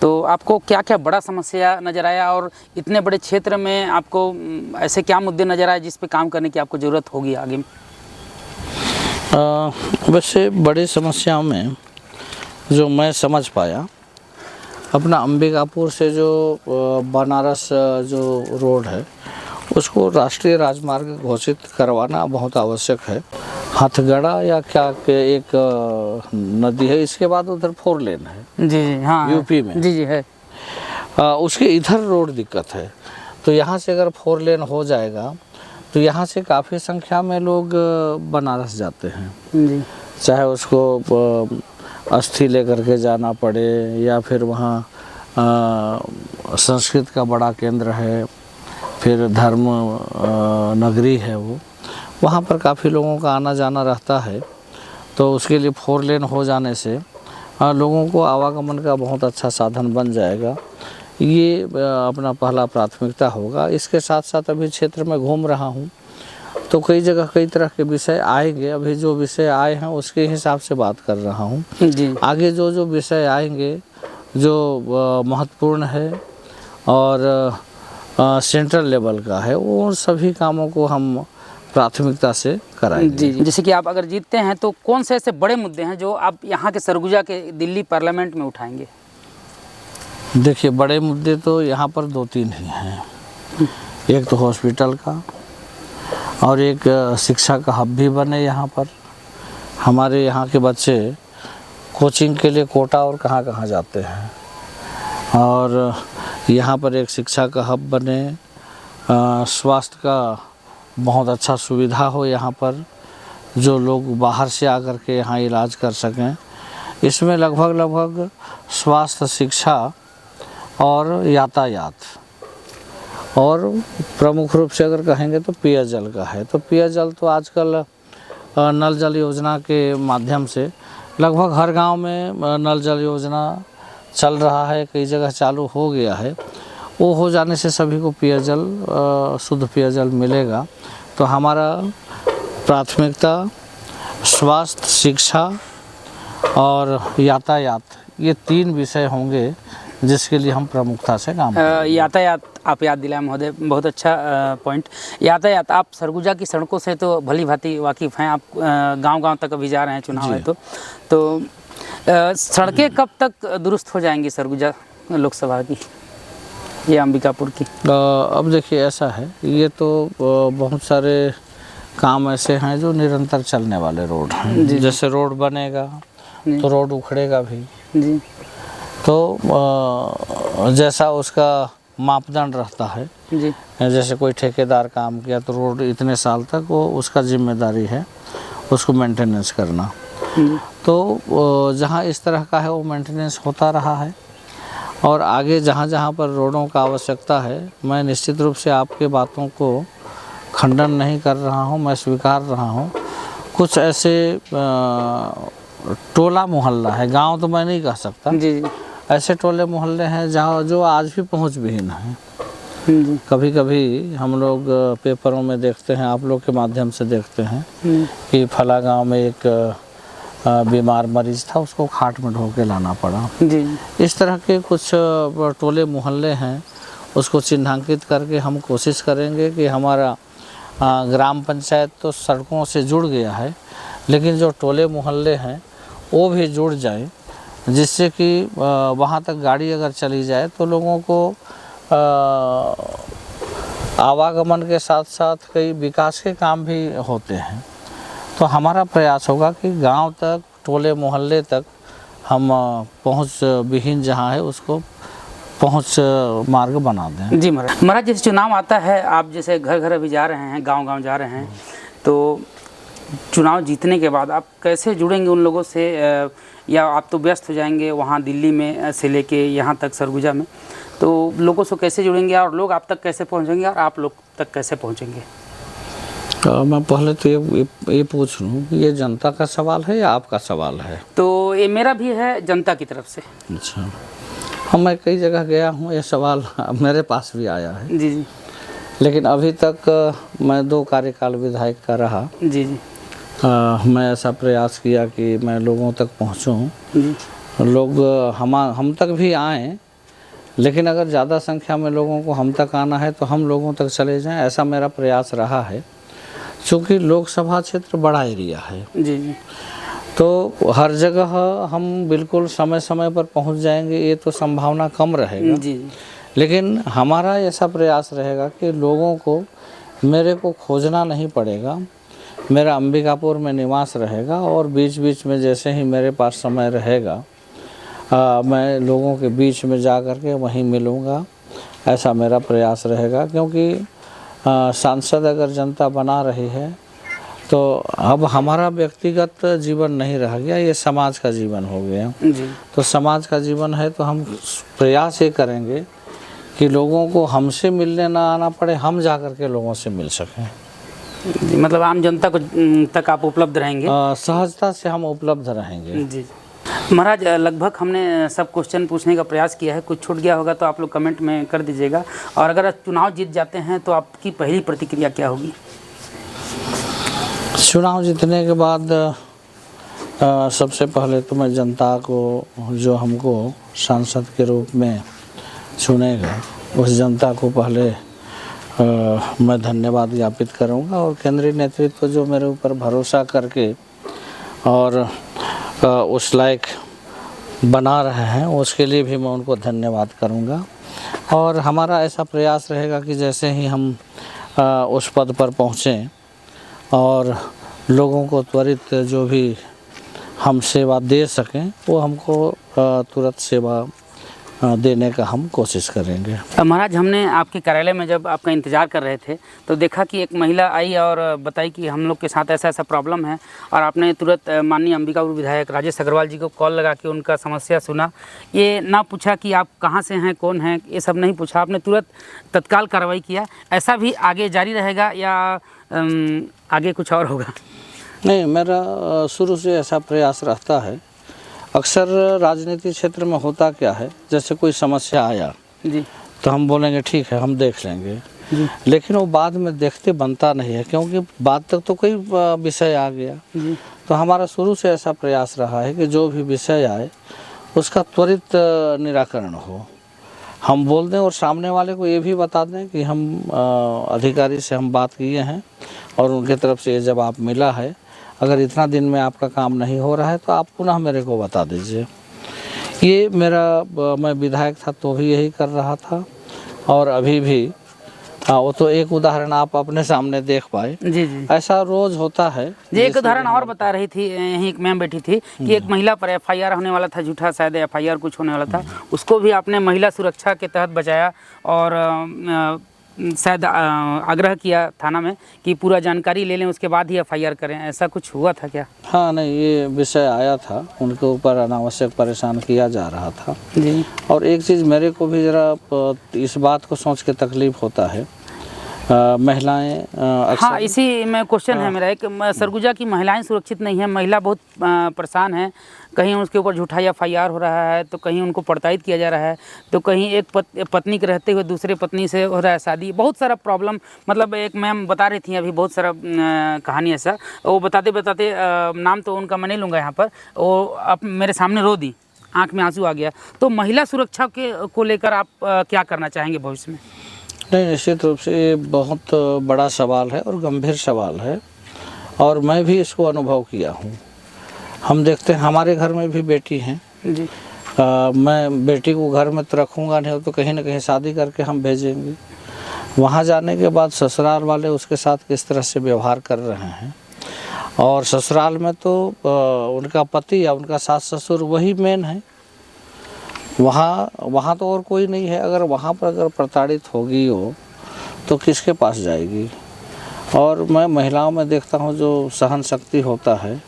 तो आपको क्या क्या बड़ा समस्या नज़र आया, और इतने बड़े क्षेत्र में आपको ऐसे क्या मुद्दे नज़र आए जिस पर काम करने की आपको ज़रूरत होगी आगे में? वैसे बड़ी समस्याओं में जो मैं समझ पाया, अपना अंबिकापुर से जो बनारस जो रोड है उसको राष्ट्रीय राजमार्ग घोषित करवाना बहुत आवश्यक है। हथगड़ा या क्या के एक नदी है, इसके बाद उधर 4 लेन है। जी जी हाँ, यूपी में। जी जी है। उसके इधर रोड दिक्कत है, तो यहाँ से अगर 4 लेन हो जाएगा तो यहाँ से काफ़ी संख्या में लोग बनारस जाते हैं। जी, चाहे उसको अस्थि लेकर के जाना पड़े, या फिर वहाँ संस्कृत का बड़ा केंद्र है, फिर धर्म नगरी है, वो वहाँ पर काफ़ी लोगों का आना जाना रहता है। तो उसके लिए 4 लेन हो जाने से लोगों को आवागमन का बहुत अच्छा साधन बन जाएगा। ये अपना पहला प्राथमिकता होगा। इसके साथ साथ अभी क्षेत्र में घूम रहा हूँ तो कई जगह कई तरह के विषय आएंगे। अभी जो विषय आए हैं उसके हिसाब से बात कर रहा हूँ। जी, आगे जो जो विषय आएंगे जो महत्वपूर्ण है और सेंट्रल लेवल का है, वो सभी कामों को हम प्राथमिकता से कराएंगे। जी, जैसे कि आप अगर जीतते हैं तो कौन से ऐसे बड़े मुद्दे हैं जो आप यहाँ के सरगुजा के दिल्ली पार्लियामेंट में उठाएंगे? देखिए, बड़े मुद्दे तो यहाँ पर 2-3 ही हैं। एक तो हॉस्पिटल का, और एक शिक्षा का हब भी बने यहाँ पर। हमारे यहाँ के बच्चे कोचिंग के लिए कोटा और कहाँ कहाँ जाते हैं, और यहाँ पर एक शिक्षा का हब बने, स्वास्थ्य का बहुत अच्छा सुविधा हो यहाँ पर, जो लोग बाहर से आकर के यहाँ इलाज कर सकें। इसमें लगभग स्वास्थ्य, शिक्षा और यातायात, और प्रमुख रूप से अगर कहेंगे तो पेयजल का है। तो पेयजल तो आजकल नल जल योजना के माध्यम से लगभग हर गांव में नल जल योजना चल रहा है, कई जगह चालू हो गया है। वो हो जाने से सभी को पेयजल, शुद्ध पेयजल मिलेगा। तो हमारा प्राथमिकता स्वास्थ्य, शिक्षा और यातायात, ये 3 विषय होंगे जिसके लिए हम प्रमुखता से काम कर रहे हैं। यातायात आप याद दिलाए महोदय, बहुत अच्छा पॉइंट। यातायात, आप सरगुजा की सड़कों से तो भली भांति वाकिफ़ हैं, आप गांव-गांव तक अभी जा रहे हैं, चुनाव है तो सड़कें कब तक दुरुस्त हो जाएंगी सरगुजा लोकसभा की या अंबिकापुर की? अब देखिए ऐसा है, ये तो बहुत सारे काम ऐसे हैं जो निरंतर चलने वाले रोड हैं। जैसे रोड बनेगा तो रोड उखड़ेगा भी जी। तो जैसा उसका मापदंड रहता है जी। जैसे कोई ठेकेदार काम किया तो रोड इतने साल तक वो उसका जिम्मेदारी है उसको मेंटेनेंस करना। तो जहाँ इस तरह का है वो मेंटेनेंस होता रहा है और आगे जहाँ जहाँ पर रोडों का आवश्यकता है, मैं निश्चित रूप से आपके बातों को खंडन नहीं कर रहा हूँ, मैं स्वीकार रहा हूँ। कुछ ऐसे टोला मोहल्ला है, गांव तो मैं नहीं कह सकता जी। ऐसे टोले मोहल्ले हैं जहाँ जो आज भी पहुँच विहीन हैं। कभी कभी हम लोग पेपरों में देखते हैं, आप लोग के माध्यम से देखते हैं कि फला गांव में एक बीमार मरीज था, उसको खाट में ढो के लाना पड़ा। जी। इस तरह के कुछ टोले मोहल्ले हैं, उसको चिन्हांकित करके हम कोशिश करेंगे कि हमारा ग्राम पंचायत तो सड़कों से जुड़ गया है, लेकिन जो टोले मोहल्ले हैं वो भी जुड़ जाए, जिससे कि वहाँ तक गाड़ी अगर चली जाए तो लोगों को आवागमन के साथ साथ कई विकास के काम भी होते हैं। तो हमारा प्रयास होगा कि गांव तक, टोले मोहल्ले तक हम पहुंच विहीन जहां है उसको पहुंच मार्ग बना दें। जी महाराज, जैसे चुनाव आता है, आप जैसे घर घर अभी जा रहे हैं, गांव-गांव जा रहे हैं, तो चुनाव जीतने के बाद आप कैसे जुड़ेंगे उन लोगों से, या आप तो व्यस्त हो जाएंगे वहाँ दिल्ली में से लेके यहाँ तक सरगुजा में, तो लोगों से कैसे जुड़ेंगे और लोग आप तक कैसे पहुँचेंगे और आप लोग तक कैसे पहुँचेंगे? मैं पहले तो ये पूछ लूँ कि ये जनता का सवाल है या आपका सवाल है? तो ये मेरा भी है, जनता की तरफ से। अच्छा, हाँ, मैं कई जगह गया हूँ, ये सवाल मेरे पास भी आया है। जी। लेकिन अभी तक मैं 2 कार्यकाल विधायक का रहा। जी। मैं ऐसा प्रयास किया कि मैं लोगों तक पहुँचूँ, लोग हम तक भी आएँ, लेकिन अगर ज़्यादा संख्या में लोगों को हम तक आना है तो हम लोगों तक चले जाएं, ऐसा मेरा प्रयास रहा है। चूँकि लोकसभा क्षेत्र बड़ा एरिया है जी, तो हर जगह हम बिल्कुल समय समय पर पहुंच जाएंगे ये तो संभावना कम रहेगा जी। लेकिन हमारा ऐसा प्रयास रहेगा कि लोगों को मेरे को खोजना नहीं पड़ेगा, मेरा अंबिकापुर में निवास रहेगा और बीच बीच में जैसे ही मेरे पास समय रहेगा मैं लोगों के बीच में जा कर के वहीं मिलूँगा, ऐसा मेरा प्रयास रहेगा। क्योंकि सांसद अगर जनता बना रही है तो अब हमारा व्यक्तिगत जीवन नहीं रह गया, ये समाज का जीवन हो गया जी। तो समाज का जीवन है तो हम प्रयास ये करेंगे कि लोगों को हमसे मिलने ना आना पड़े, हम जा कर के लोगों से मिल सकें। मतलब आम जनता को तक आप उपलब्ध रहेंगे? सहजता से हम उपलब्ध रहेंगे। जी। महाराज, लगभग हमने सब क्वेश्चन पूछने का प्रयास किया है, कुछ छूट गया होगा तो आप लोग कमेंट में कर दीजिएगा। और अगर चुनाव जीत जाते हैं तो आपकी पहली प्रतिक्रिया क्या होगी? चुनाव जीतने के बाद सबसे पहले तो मैं जनता को जो हमको सांसद के रूप में चुनेगा उस जनता को पहले मैं धन्यवाद ज्ञापित करूंगा और केंद्रीय नेतृत्व जो मेरे ऊपर भरोसा करके और उस लायक बना रहे हैं उसके लिए भी मैं उनको धन्यवाद करूंगा। और हमारा ऐसा प्रयास रहेगा कि जैसे ही हम उस पद पर पहुँचें और लोगों को त्वरित जो भी हम सेवा दे सकें वो हमको तुरंत सेवा देने का हम कोशिश करेंगे। महाराज, हमने आपके कार्यालय में जब आपका इंतज़ार कर रहे थे तो देखा कि एक महिला आई और बताई कि हम लोग के साथ ऐसा ऐसा प्रॉब्लम है, और आपने तुरंत माननीय अंबिकापुर विधायक राजेश अग्रवाल जी को कॉल लगा के उनका समस्या सुना। ये ना पूछा कि आप कहाँ से हैं, कौन हैं, ये सब नहीं पूछा, आपने तुरंत तत्काल कार्रवाई किया। ऐसा भी आगे जारी रहेगा या आगे कुछ और होगा? नहीं, मेरा शुरू से ऐसा प्रयास रहता है। अक्सर राजनीति क्षेत्र में होता क्या है, जैसे कोई समस्या आया जी तो हम बोलेंगे ठीक है हम देख लेंगे जी, लेकिन वो बाद में देखते बनता नहीं है क्योंकि बाद तक तो कोई विषय आ गया जी। तो हमारा शुरू से ऐसा प्रयास रहा है कि जो भी विषय आए उसका त्वरित निराकरण हो। हम बोल दें और सामने वाले को ये भी बता दें कि हम अधिकारी से हम बात किए हैं और उनके तरफ से ये जवाब मिला है, अगर इतना दिन में आपका काम नहीं हो रहा है तो आप पुनः मेरे को बता दीजिए। ये मेरा मैं विधायक था तो भी यही कर रहा था और अभी भी। हाँ, वो तो एक उदाहरण आप अपने सामने देख पाए। जी जी ऐसा रोज होता है। जी। एक उदाहरण और बता रही थी, यहीं एक मैम बैठी थी कि एक महिला पर एफआईआर होने वाला था, झूठा शायद एफआईआर कुछ होने वाला था, उसको भी आपने महिला सुरक्षा के तहत बचाया और शायद आग्रह किया थाना में कि पूरा जानकारी ले लें उसके बाद ही एफआईआर करें। ऐसा कुछ हुआ था क्या? हाँ, नहीं, ये विषय आया था, उनके ऊपर अनावश्यक परेशान किया जा रहा था जी। और एक चीज़ मेरे को भी ज़रा इस बात को सोच के तकलीफ़ होता है, महिलाएं अक्सर। हाँ, इसी में क्वेश्चन है मेरा एक, सरगुजा की महिलाएं सुरक्षित नहीं है, महिला बहुत परेशान है। कहीं उसके ऊपर झूठा एफआईआर हो रहा है तो कहीं उनको प्रताड़ित किया जा रहा है, तो कहीं एक पत्नी के रहते हुए दूसरे पत्नी से हो रहा है शादी। बहुत सारा प्रॉब्लम, मतलब एक मैम बता रही थी अभी बहुत सारा कहानी ऐसा, वो बताते बताते नाम तो उनका मैं नहीं लूँगा यहाँ पर, वो अब मेरे सामने रो दी, आँख में आंसू आ गया। तो महिला सुरक्षा को लेकर आप क्या करना चाहेंगे भविष्य में? नहीं, निश्चित रूप से ये बहुत बड़ा सवाल है और गंभीर सवाल है और मैं भी इसको अनुभव किया हूँ। हम देखते हैं हमारे घर में भी बेटी हैं जी। मैं बेटी को घर में तो रखूँगा नहीं तो कहीं ना कहीं शादी करके हम भेजेंगे। वहाँ जाने के बाद ससुराल वाले उसके साथ किस तरह से व्यवहार कर रहे हैं, और ससुराल में तो उनका पति या उनका सास ससुर वही मेन है, वहाँ तो और कोई नहीं है। अगर वहाँ पर अगर प्रताड़ित होगी हो तो किसके पास जाएगी? और मैं महिलाओं में देखता हूँ जो सहन शक्ति होता है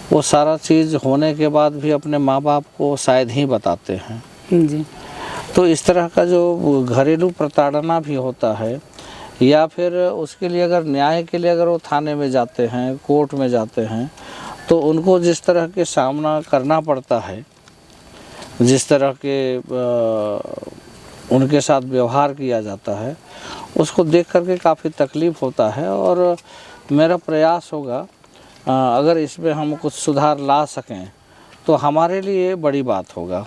वो सारा चीज़ होने के बाद भी अपने माँ बाप को शायद ही बताते हैं जी। तो इस तरह का जो घरेलू प्रताड़ना भी होता है, या फिर उसके लिए अगर न्याय के लिए अगर वो थाने में जाते हैं, कोर्ट में जाते हैं, तो उनको जिस तरह के सामना करना पड़ता है, जिस तरह के उनके साथ व्यवहार किया जाता है, उसको देख करके काफ़ी तकलीफ़ होता है। और मेरा प्रयास होगा अगर इसमें हम कुछ सुधार ला सकें तो हमारे लिए बड़ी बात होगा।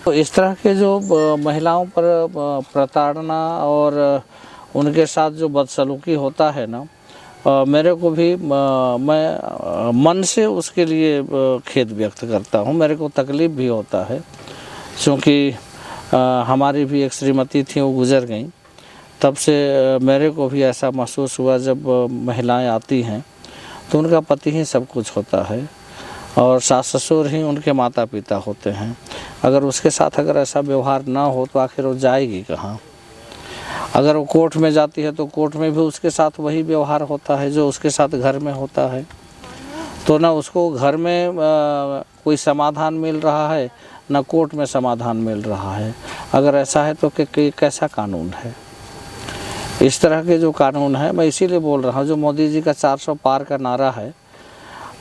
तो इस तरह के जो महिलाओं पर प्रताड़ना और उनके साथ जो बदसलूकी होता है ना, मेरे को भी मैं मन से उसके लिए खेद व्यक्त करता हूँ। मेरे को तकलीफ़ भी होता है क्योंकि हमारी भी एक श्रीमती थी, वो गुज़र गई। तब से मेरे को भी ऐसा महसूस हुआ जब महिलाएं आती हैं तो उनका पति ही सब कुछ होता है और सास ससुर ही उनके माता पिता होते हैं। अगर उसके साथ अगर ऐसा व्यवहार ना हो तो आखिर वो जाएगी कहाँ? अगर वो कोर्ट में जाती है तो कोर्ट में भी उसके साथ वही व्यवहार होता है जो उसके साथ घर में होता है। तो ना उसको घर में कोई समाधान मिल रहा है, ना कोर्ट में समाधान मिल रहा है। अगर ऐसा है तो कैसा कानून है? इस तरह के जो कानून है, मैं इसीलिए बोल रहा हूँ, जो मोदी जी का 400 पार का नारा है,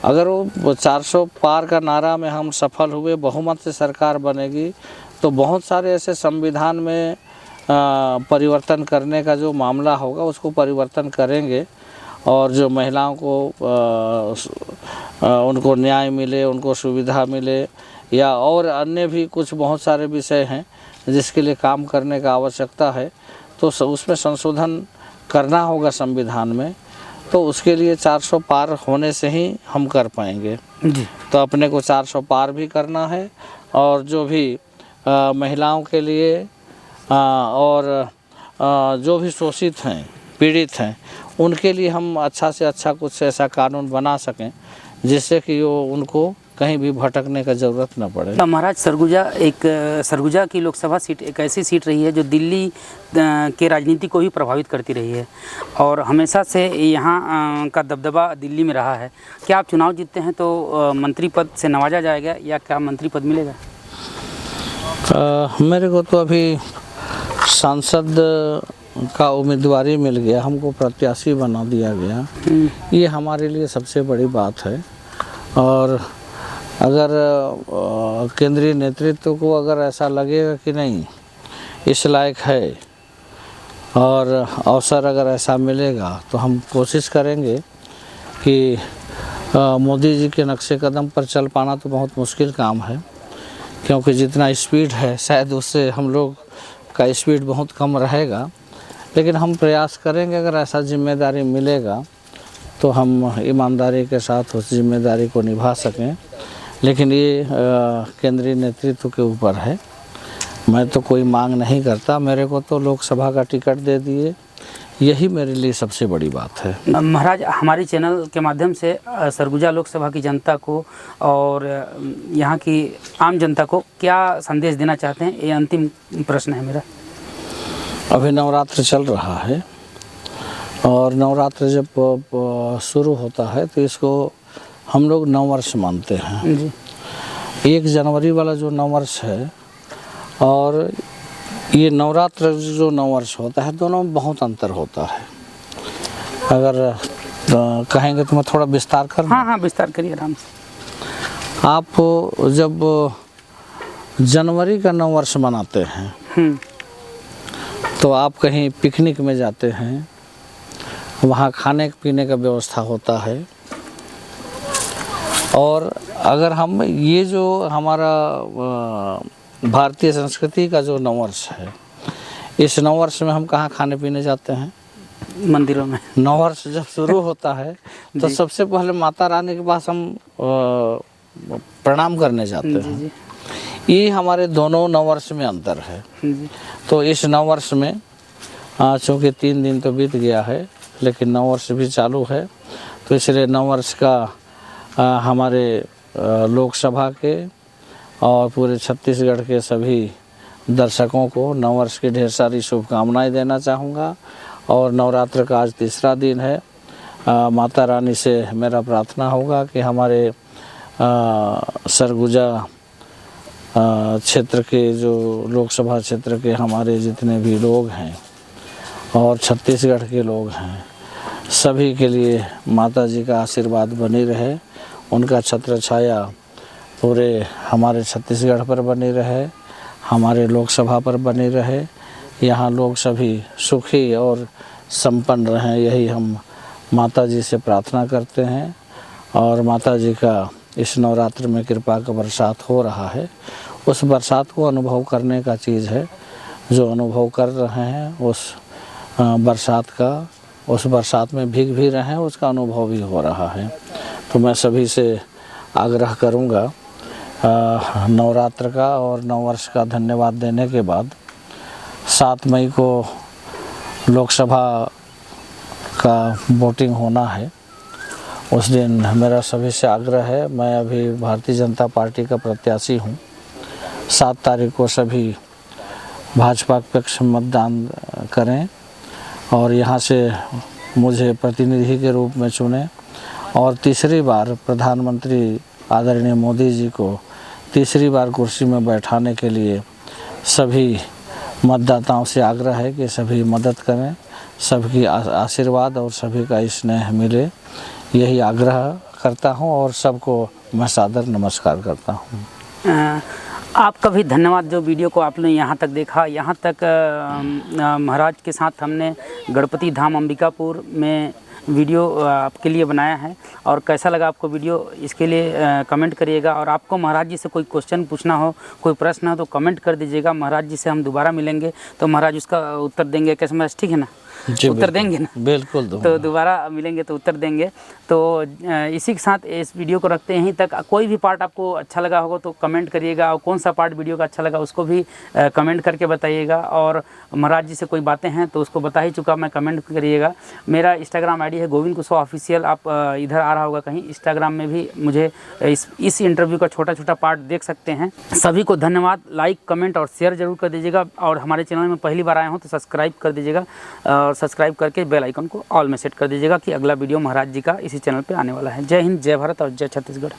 अगर वो 400 पार का नारा में हम सफल हुए, बहुमत से सरकार बनेगी, तो बहुत सारे ऐसे संविधान में परिवर्तन करने का जो मामला होगा उसको परिवर्तन करेंगे और जो महिलाओं को उनको न्याय मिले, उनको सुविधा मिले, या और अन्य भी कुछ बहुत सारे विषय हैं जिसके लिए काम करने का आवश्यकता है, तो उसमें संशोधन करना होगा संविधान में। तो उसके लिए 400 पार होने से ही हम कर पाएंगे जी। तो अपने को 400 पार भी करना है और जो भी महिलाओं के लिए और जो भी शोषित हैं, पीड़ित हैं, उनके लिए हम अच्छा से अच्छा कुछ ऐसा कानून बना सकें जिससे कि वो उनको कहीं भी भटकने का ज़रूरत न पड़े। महाराज, सरगुजा की लोकसभा सीट एक ऐसी सीट रही है जो दिल्ली के राजनीति को भी प्रभावित करती रही है और हमेशा से यहाँ का दबदबा दिल्ली में रहा है। क्या आप चुनाव जीतते हैं तो मंत्री पद से नवाजा जाएगा या क्या मंत्री पद मिलेगा? मेरे को तो अभी सांसद का उम्मीदवारी मिल गया, हमको प्रत्याशी बना दिया गया, ये हमारे लिए सबसे बड़ी बात है। और अगर केंद्रीय नेतृत्व को अगर ऐसा लगेगा कि नहीं इस लायक है और अवसर अगर ऐसा मिलेगा तो हम कोशिश करेंगे कि मोदी जी के नक्शे कदम पर चल पाना तो बहुत मुश्किल काम है, क्योंकि जितना स्पीड है शायद उससे हम लोग का स्पीड बहुत कम रहेगा, लेकिन हम प्रयास करेंगे अगर ऐसा जिम्मेदारी मिलेगा तो हम ईमानदारी के साथ उस जिम्मेदारी को निभा सकें। लेकिन ये केंद्रीय नेतृत्व के ऊपर है। मैं तो कोई मांग नहीं करता, मेरे को तो लोकसभा का टिकट दे दिए, यही मेरे लिए सबसे बड़ी बात है। महाराज, हमारी चैनल के माध्यम से सरगुजा लोकसभा की जनता को और यहाँ की आम जनता को क्या संदेश देना चाहते हैं, ये अंतिम प्रश्न है मेरा। अभी नवरात्र चल रहा है और नवरात्र जब शुरू होता है तो इसको हम लोग नववर्ष मानते हैं जी। 1 जनवरी वाला जो नववर्ष है और ये नवरात्र जो नववर्ष होता है, दोनों में बहुत अंतर होता है। अगर कहेंगे तो मैं थोड़ा विस्तार कर दूं। हाँ हाँ, विस्तार करिए आराम से। आप जब जनवरी का नववर्ष मनाते हैं तो आप कहीं पिकनिक में जाते हैं, वहाँ खाने पीने का व्यवस्था होता है। और अगर हम ये जो हमारा भारतीय संस्कृति का जो नववर्ष है, इस नववर्ष में हम कहाँ खाने पीने जाते हैं? मंदिरों में। नववर्ष जब शुरू होता है तो सबसे पहले माता रानी के पास हम प्रणाम करने जाते हैं। ये हमारे दोनों नववर्ष में अंतर है। तो इस नववर्ष में चूँकि 3 दिन तो बीत गया है, लेकिन नववर्ष भी चालू है, तो इसलिए नववर्ष का हमारे लोकसभा के और पूरे छत्तीसगढ़ के सभी दर्शकों को नववर्ष की ढेर सारी शुभकामनाएं देना चाहूँगा। और नवरात्र का आज 3रा दिन है। माता रानी से मेरा प्रार्थना होगा कि हमारे सरगुजा क्षेत्र के जो लोकसभा क्षेत्र के हमारे जितने भी लोग हैं और छत्तीसगढ़ के लोग हैं, सभी के लिए माता जी का आशीर्वाद बनी रहे, उनका छत्र छाया पूरे हमारे छत्तीसगढ़ पर बनी रहे, हमारे लोकसभा पर बनी रहे, यहाँ लोग सभी सुखी और संपन्न रहें, यही हम माता जी से प्रार्थना करते हैं। और माता जी का इस नवरात्र में कृपा का बरसात हो रहा है, उस बरसात को अनुभव करने का चीज़ है। जो अनुभव कर रहे हैं उस बरसात में भीग भी रहे हैं, उसका अनुभव भी हो रहा है। तो मैं सभी से आग्रह करूँगा नवरात्र का और नववर्ष का धन्यवाद देने के बाद 7 मई को लोकसभा का वोटिंग होना है। उस दिन मेरा सभी से आग्रह है, मैं अभी भारतीय जनता पार्टी का प्रत्याशी हूँ। 7 तारीख को सभी भाजपा के पक्ष में मतदान करें और यहाँ से मुझे प्रतिनिधि के रूप में चुनें और 3री बार प्रधानमंत्री आदरणीय मोदी जी को 3री बार कुर्सी में बैठाने के लिए सभी मतदाताओं से आग्रह है कि सभी मदद करें, सबकी आशीर्वाद और सभी का स्नेह मिले, यही आग्रह करता हूं और सबको मैं सादर नमस्कार करता हूं। आपका भी धन्यवाद जो वीडियो को आपने यहाँ तक देखा। यहाँ तक महाराज के साथ हमने गणपति धाम अंबिकापुर में वीडियो आपके लिए बनाया है और कैसा लगा आपको वीडियो, इसके लिए कमेंट करिएगा। और आपको महाराज जी से कोई क्वेश्चन पूछना हो, कोई प्रश्न हो तो कमेंट कर दीजिएगा। महाराज जी से हम दोबारा मिलेंगे तो महाराज उसका उत्तर देंगे। कैसे महाराज, ठीक है ना? उत्तर देंगे ना? बिल्कुल तो दोबारा मिलेंगे तो उत्तर देंगे। तो इसी के साथ इस वीडियो को रखते हैं यहीं तक। कोई भी पार्ट आपको अच्छा लगा होगा तो कमेंट करिएगा, और कौन सा पार्ट वीडियो का अच्छा लगा उसको भी कमेंट करके बताइएगा। और महाराज जी से कोई बातें हैं तो उसको बता ही चुका मैं, कमेंट करिएगा। मेरा इंस्टाग्राम आईडी है गोविंद कुशवाहा ऑफिशियल। आप इधर आ रहा होगा कहीं, इंस्टाग्राम में भी मुझे इस इंटरव्यू का छोटा छोटा पार्ट देख सकते हैं। सभी को धन्यवाद। लाइक, कमेंट और शेयर जरूर कर दीजिएगा। और हमारे चैनल में पहली बार आए हो तो सब्सक्राइब कर दीजिएगा, और सब्सक्राइब करके बेल आइकन को ऑल में सेट कर दीजिएगा कि अगला वीडियो महाराज जी का इसी चैनल पे आने वाला है। जय हिंद, जय भारत और जय छत्तीसगढ़।